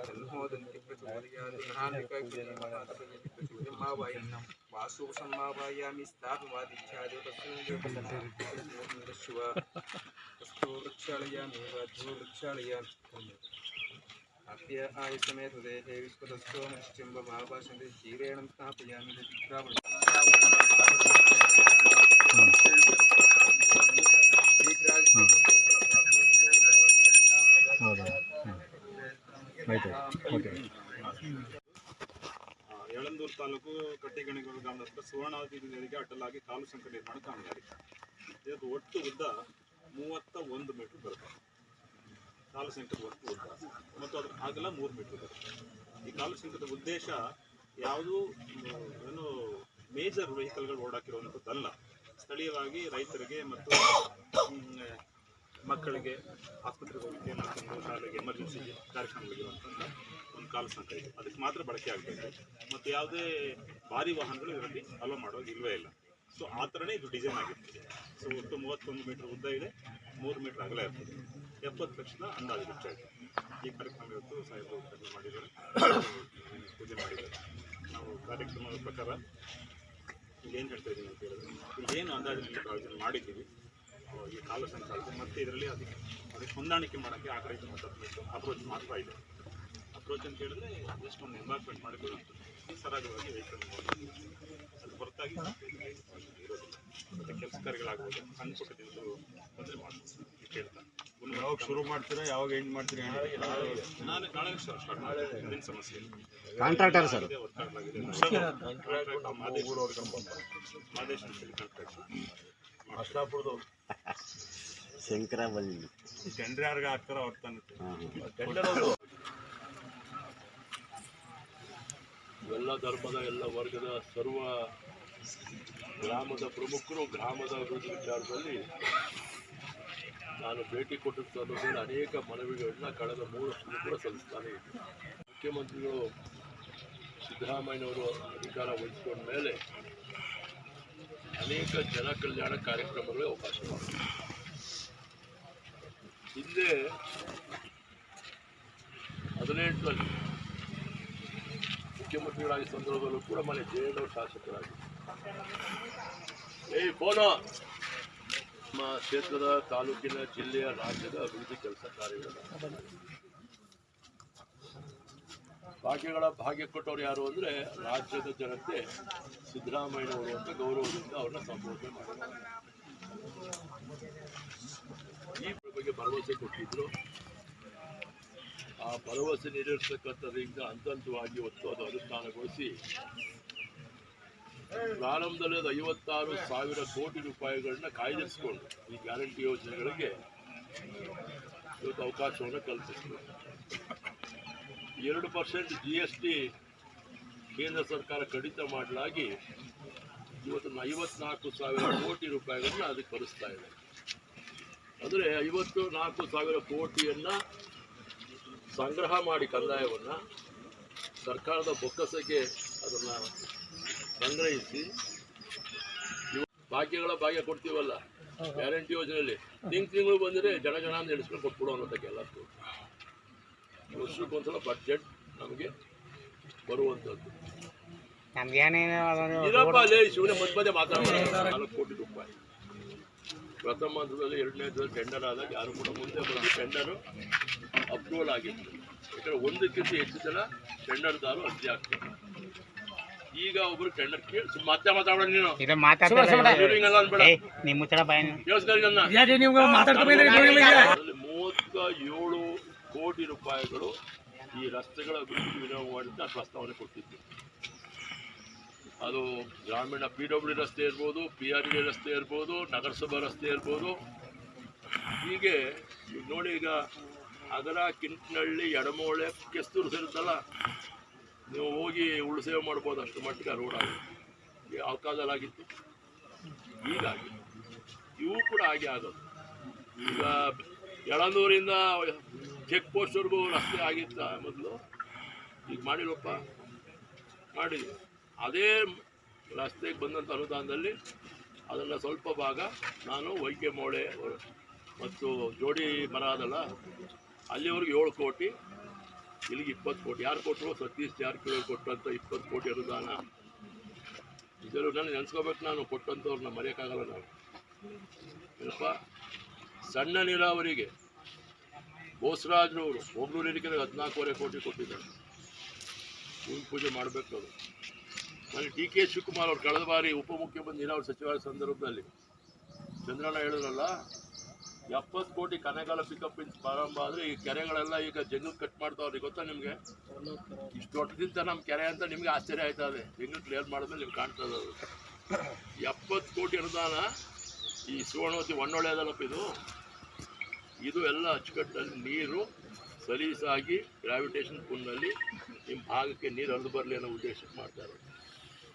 तन्मोदन्ति प्रचोदयात् महानिकायमावाय वासु सम्मावायामि स्थापवादिख्यादो तस्मिन् अस्तु वृक्षालयामि वाधो वृक्षालयामि अप्य आयसमेत देहे विश्वतस्थो मश्चिम्ब महाभाषन्ते क्षीरेण स्थापयामि ಯಳಂದೂರು ತಾಲೂಕು ಕಟ್ಟಿಗಣಿಗಳು ಗ್ರಾಮದ ಹತ್ರ ಸುವರ್ಣಾವತಿ ನದಿಗೆ ಅಡ್ಡಲಾಗಿ ಕಾಲು ಸಂಕ ನಿರ್ಮಾಣ ಕಾಮಗಾರಿ. ಇದಕ್ಕೆ ಒಟ್ಟು ಉದ್ದ 31 ಮೀಟರ್ ಬರುತ್ತೆ. ಕಾಲು ಸಂಕದ ಒಟ್ಟು ಉದ್ದ ಮತ್ತು ಅದರ ಅಗಲ 3 ಮೀಟರ್ ಬರುತ್ತೆ. ಈ ಕಾಲು ಸಂಕದ ಉದ್ದೇಶ ಯಾವುದು ಏನು ಮೇಜರ್ ವೆಹಿಕಲ್ಗಳು ಓಡಾಕಿರುವಂಥದ್ದಲ್ಲ. ಸ್ಥಳೀಯವಾಗಿ ರೈತರಿಗೆ ಮತ್ತು ಮಕ್ಕಳಿಗೆ ಆಸ್ಪತ್ರೆಗೆ ಹೋಗಲಿಕ್ಕೆ ಮತ್ತು ಶಾಲೆಗೆ ಎಮರ್ಜೆನ್ಸಿ ಕಾರ್ಯಕ್ರಮಗಳಿರುವಂಥದ್ದು ಒಂದು ಕಾಲು ಸಂಕ ಇದೆ. ಅದಕ್ಕೆ ಮಾತ್ರ ಬಳಕೆ ಆಗಬೇಕು ಮತ್ತು ಯಾವುದೇ ಭಾರಿ ವಾಹನಗಳು ಇದರಲ್ಲಿ ಅಲೋ ಮಾಡೋದು ಇಲ್ಲವೇ ಇಲ್ಲ. ಸೊ ಆ ಥರನೇ ಇದು ಡಿಸೈನ್ ಆಗಿರ್ತದೆ. ಸೊ ಒಟ್ಟು 31 ಮೀಟರ್ ಉದ್ದ ಇದೆ, 3 ಮೀಟರ್ ಅಗಲ ಇರ್ತದೆ. 70 ಲಕ್ಷದ ಅಂದಾಜು ವೆಚ್ಚ ಇದೆ. ಈ ಕಾರ್ಯಕ್ರಮ ಇವತ್ತು ಸಾಹೇಬರು ಉದ್ಘಾಟನೆ ಮಾಡಿದ್ದಾರೆ, ಪೂಜೆ ಮಾಡಿದ್ದಾರೆ. ನಾವು ಕಾರ್ಯಕ್ರಮದ ಪ್ರಕಾರ ಏನು ಹೇಳ್ತಾ ಇದ್ದೀನಿ ಅಂತ ಹೇಳಿದ್ರೆ, ಏನು ಅಂದಾಜಿನಲ್ಲಿ ಪ್ರಾಯೋಜನ ಮಾಡಿದ್ದೀವಿ ಈ ಕಾಲ ಸಂಚಾರ ಮತ್ತು ಇದರಲ್ಲಿ ಅದಕ್ಕೆ ಹೊಂದಾಣಿಕೆ ಮಾಡೋಕ್ಕೆ ಆ ಕಡೆ ಅಪ್ರೋಚ್ ಮಾತ್ರ ಇದೆ. ಅಪ್ರೋಚ್ ಅಂತ ಹೇಳಿದ್ರೆ ಜಸ್ಟ್ ಒಂದು ಎನ್ವೈರ್ಮೆಂಟ್ ಮಾಡಿಕೊಳ್ಳುವಂಥದ್ದು ಸರಾಗವಾಗಿ ವೆಹಿಕಲ್ ಅದು ಹೊರತಾಗಿ ಇರೋದಿಲ್ಲ. ಮತ್ತು ಕೆಲಸ ಕಾರ್ಯಗಳಾಗ್ಬೋದು, ಸಣ್ಣ ಪುಟ್ಟದಿಂದ ತೊಂದರೆ ಮಾಡ್ಬೋದು ಕೇಳ್ತಾ. ಯಾವಾಗ ಶುರು ಮಾಡ್ತೀರಾ, ಯಾವಾಗ ಎಂಡ್ ಮಾಡ್ತೀರಾ? ನಾಳೆ ಸ್ಟಾರ್ಟ್ ಮಾಡಿ. ಏನೇನು ಸಮಸ್ಯೆ ಇಲ್ಲ. ಕಾಂಟ್ರಾಕ್ಟರ್ ಸರ್ ಮಾದೇಶ್ ಅಂತೇಳಿ ಕಾಂಟ್ರಾಕ್ಟರ್ ಅಷ್ಟಾಪುರದು ಶಂಕರ ಬಲ್ಲಿ ಟೆಂಡರ್ ಯಾರಿಗೆ ಹಾಕ್ತಾರ ಅವ್ರ ತಾನೆ. ಎಲ್ಲ ಧರ್ಮದ ಎಲ್ಲ ವರ್ಗದ ಸರ್ವ ಗ್ರಾಮದ ಪ್ರಮುಖರು ಗ್ರಾಮದ ಅಭಿವೃದ್ಧಿ ವಿಚಾರದಲ್ಲಿ ನಾನು ಭೇಟಿ ಕೊಟ್ಟಿದ್ದ ಮೇಲೆ ಅನೇಕ ಮನವಿಗಳನ್ನ ಕಳೆದ 3 ವರ್ಷದಿಂದ ಕೂಡ ಸಲ್ಲಿಸ್ತಾನೆ ಇದ್ದೆ. ಮುಖ್ಯಮಂತ್ರಿಗಳು ಸಿದ್ದರಾಮಯ್ಯನವರು ಅಧಿಕಾರ ವಹಿಸಿಕೊಂಡ ಮೇಲೆ ಅನೇಕ ಜನ ಕಲ್ಯಾಣ ಕಾರ್ಯಕ್ರಮಗಳಿಗೆ ಅವಕಾಶ ಮಾಡಿದೆ. ಹಿಂದೆ 18ರಲ್ಲಿ ಮುಖ್ಯಮಂತ್ರಿಗಳಾಗಿ ಸಂದರ್ಭದಲ್ಲೂ ಕೂಡ ಮನೆ ಜಯಣ್ಣವರು ಶಾಸಕರಾಗಿ ನಮ್ಮ ಕ್ಷೇತ್ರದ ತಾಲೂಕಿನ ಜಿಲ್ಲೆಯ ರಾಜ್ಯದ ಅಭಿವೃದ್ಧಿ ಕೆಲಸ ಕಾರ್ಯಗಳ ಭಾಗ್ಯ ಕೊಟ್ಟವ್ರು ಯಾರು ಅಂದರೆ ರಾಜ್ಯದ ಜನತೆ ಸಿದ್ದರಾಮಯ್ಯನವರು ಅಂತ ಗೌರವದಿಂದ ಅವ್ರನ್ನ ಸಂಬೋಧನೆ ಮಾಡಿದ್ದಾರೆ. ಈ ಬಗ್ಗೆ ಭರವಸೆ ಕೊಟ್ಟಿದ್ರು. ಆ ಭರವಸೆ ಈಡೇರಿಸತಕ್ಕಂಥದ್ರಿಂದ ಹಂತವಾಗಿ ಇವತ್ತು ಅದು ಅನುಷ್ಠಾನಗೊಳಿಸಿ ಪ್ರಾರಂಭದಲ್ಲಿ ಅದು 56,000 ಕೋಟಿ ರೂಪಾಯಿಗಳನ್ನ ಕಾಯ್ದಿರಿಸಿಕೊಂಡು ಈ ಗ್ಯಾರಂಟಿ ಯೋಜನೆಗಳಿಗೆ ಇವತ್ತು ಅವಕಾಶವನ್ನು ಕಲ್ಪಿಸಿದ್ರು. 2% GST ಕೇಂದ್ರ ಸರ್ಕಾರ ಕಡಿತ ಮಾಡಲಾಗಿ ಇವತ್ತು 54,000 ಕೋಟಿ ರೂಪಾಯಿಗಳನ್ನ ಅದಕ್ಕೆ ಭರಿಸ್ತಾ ಇದೆ. ಅಂದರೆ 54,000 ಕೋಟಿಯನ್ನು ಸಂಗ್ರಹ ಮಾಡಿ ಕಂದಾಯವನ್ನು ಸರ್ಕಾರದ ಬೊಕ್ಕಸಕ್ಕೆ ಅದನ್ನು ಸಂಗ್ರಹಿಸಿ ಭಾಗ್ಯ ಕೊಡ್ತೀವಲ್ಲ ಗ್ಯಾರಂಟಿ ಯೋಜನೆಯಲ್ಲಿ ತಿಂಗಳು ಬಂದರೆ ಜನ ಅಂತ ಎಣಿಸ್ಕೊಂಡು ಕೊಟ್ಬಿಡೋ ಅನ್ನೋದಕ್ಕೆ ಎಲ್ಲ ವರ್ಷಕ್ಕೊಂದ್ಸಲ ಬಡ್ಜೆಟ್ ನಮಗೆ ಬರುವಂಥದ್ದು. ಇರಪ್ಪ ಅಲ್ಲೇ ಶಿವನೇ ಮಧ್ಯ ಮಾತಾಡೋಣ. 4 ಕೋಟಿ ರೂಪಾಯಿ ಪ್ರಥಮ ಹಂತದಲ್ಲಿ, 2ನೇ ಹಂತದಲ್ಲಿ ಟೆಂಡರ್ ಆದಾಗ ಯಾರು ಕೂಡ ಮುಂದೆ ಬಂದು ಟೆಂಡರು ಅಪ್ರೂವಲ್ ಆಗಿತ್ತು. ಯಾಕಂದರೆ 1ಕ್ಕಿಂತ ಹೆಚ್ಚು ಜನ ಟೆಂಡರ್ದಾರು ಅರ್ಜಿ ಆಗ್ತಾರೆ. ಈಗ ಒಬ್ರು ಟೆಂಡರ್ ಕೇಳಿ ಮತ್ತೆ ಮಾತಾಡೋಣ. ನೀನು 37 ಕೋಟಿ ರೂಪಾಯಿಗಳು ಈ ರಸ್ತೆಗಳ ಅಭಿವೃದ್ಧಿ ವಿನಿಯೋಗ ಮಾಡಿದ್ದ ಪ್ರಸ್ತಾವನೆ ಕೊಟ್ಟಿದ್ದು. ಅದು ಗ್ರಾಮೀಣ PWD ರಸ್ತೆ ಇರ್ಬೋದು, PRD ರಸ್ತೆ ಇರ್ಬೋದು, ನಗರಸಭಾ ರಸ್ತೆ ಇರ್ಬೋದು. ಹೀಗೆ ನೋಡಿ, ಈಗ ಅದರ ಕಿಂಟ್ನಳ್ಳಿ, ಎಡಮೋಳೆ, ಕೆಸ್ತೂರು ಸೇರುತ್ತಲ್ಲ, ನೀವು ಹೋಗಿ ಉಳ್ಳು ಸೇವೆ ಮಾಡ್ಬೋದು. ಅಷ್ಟು ಮಟ್ಟಿಗೆ ರೋಡ್ ಆಗುತ್ತೆ. ಯಾವ ಕಾಲದಲ್ಲಾಗಿತ್ತು, ಹೀಗಾಗಿ ಇವು ಕೂಡ ಹಾಗೆ ಆಗೋದು. ಈಗ ಯಳಂದೂರಿಂದ ಚೆಕ್ ಪೋಸ್ಟ್ವರೆಗೂ ರಸ್ತೆ ಆಗಿತ್ತ ಮೊದಲು, ಈಗ ಮಾಡಿಲ್ವಪ್ಪ, ಮಾಡಿದ್ವಿ. ಅದೇ ರಸ್ತೆಗೆ ಬಂದಂಥ ಅನುದಾನದಲ್ಲಿ ಅದನ್ನು ಸ್ವಲ್ಪ ಭಾಗ ನಾನು ವೈಕೆ ಮೋಳೆ ಮತ್ತು ಜೋಡಿ ಮರ ಅದಲ್ಲ, ಅಲ್ಲಿವರೆಗೂ 7 ಕೋಟಿ ಇಲ್ಲಿಗೆ 20 ಕೋಟಿ ಯಾರು ಕೊಟ್ಟರು? ಸತೀಶ್ ಜಾರಕಿಹೊಳಿ ಕೊಟ್ಟಂಥ 20 ಕೋಟಿ ಅನುದಾನ. ಇದರಲ್ಲಿ ನಾನು ನೆನೆಸ್ಕೋಬೇಕು, ನಾನು ಕೊಟ್ಟಂಥವ್ರನ್ನ ಮರೆಯೋಕ್ಕಾಗಲ್ಲ ನಾವು. ಏನಪ್ಪ, ಸಣ್ಣ ನೀರಾವರಿಗೆ ಬೋಸರಾಜ್ರವರು ಒಗ್ಲೂರು ಹಿರಿಕೆರೆ 14.5 ಕೋಟಿ ಕೊಟ್ಟಿದ್ದಾರೆ. ಭೂಮಿ ಪೂಜೆ ಮಾಡಬೇಕು ಅದು. ನನಗೆ ಡಿ ಕೆ ಶಿವಕುಮಾರ್ ಅವರು ಕಳೆದ ಬಾರಿ ಉಪಮುಖ್ಯಮಂತ್ರಿ ನೀರಾವರಿ ಸಚಿವರ ಸಂದರ್ಭದಲ್ಲಿ ಚಂದ್ರಣ್ಣ ಹೇಳಿದ್ರಲ್ಲ, 70 ಕೋಟಿ ಕನೆಗಾಲ ಪಿಕಪ್ ಇನ್ಸ್ ಪ್ರಾರಂಭ ಆದರೆ ಈ ಕೆರೆಗಳೆಲ್ಲ ಈಗ ಜಂಗಲ್ ಕಟ್ ಮಾಡ್ತಾವ್ರಿ. ಗೊತ್ತಾ ನಿಮಗೆ? ಇಷ್ಟು ದೊಡ್ಡದಿಂದ ನಮ್ಮ ಕೆರೆ ಅಂತ ನಿಮಗೆ ಆಶ್ಚರ್ಯ ಆಯ್ತಾ ಇದೆ. ಜಂಗಲ್ ಕ್ಲಿಯರ್ ಮಾಡಿದ್ಮೇಲೆ ನಿಮ್ಗೆ ಕಾಣ್ತದೆ ಅದು. 70 ಕೋಟಿ ಅನುದಾನ ಈ ಸುವರ್ಣವತಿ ಒಣ್ಣೊಳ್ಳೆ ಅದಲ್ಲಪ್ಪ ಇದು ಎಲ್ಲ ಅಚ್ಚುಕಟ್ಟಲ್ಲಿ ನೀರು ಸಲೀಸಾಗಿ ಗ್ರಾವಿಟೇಷನ್ ಪುಲ್ನಲ್ಲಿ ನಿಮ್ಮ ಭಾಗಕ್ಕೆ ನೀರು ಹರಿದು ಬರಲಿ ಅನ್ನೋ ಉದ್ದೇಶಕ್ಕೆ ಮಾಡ್ತಾರೆ.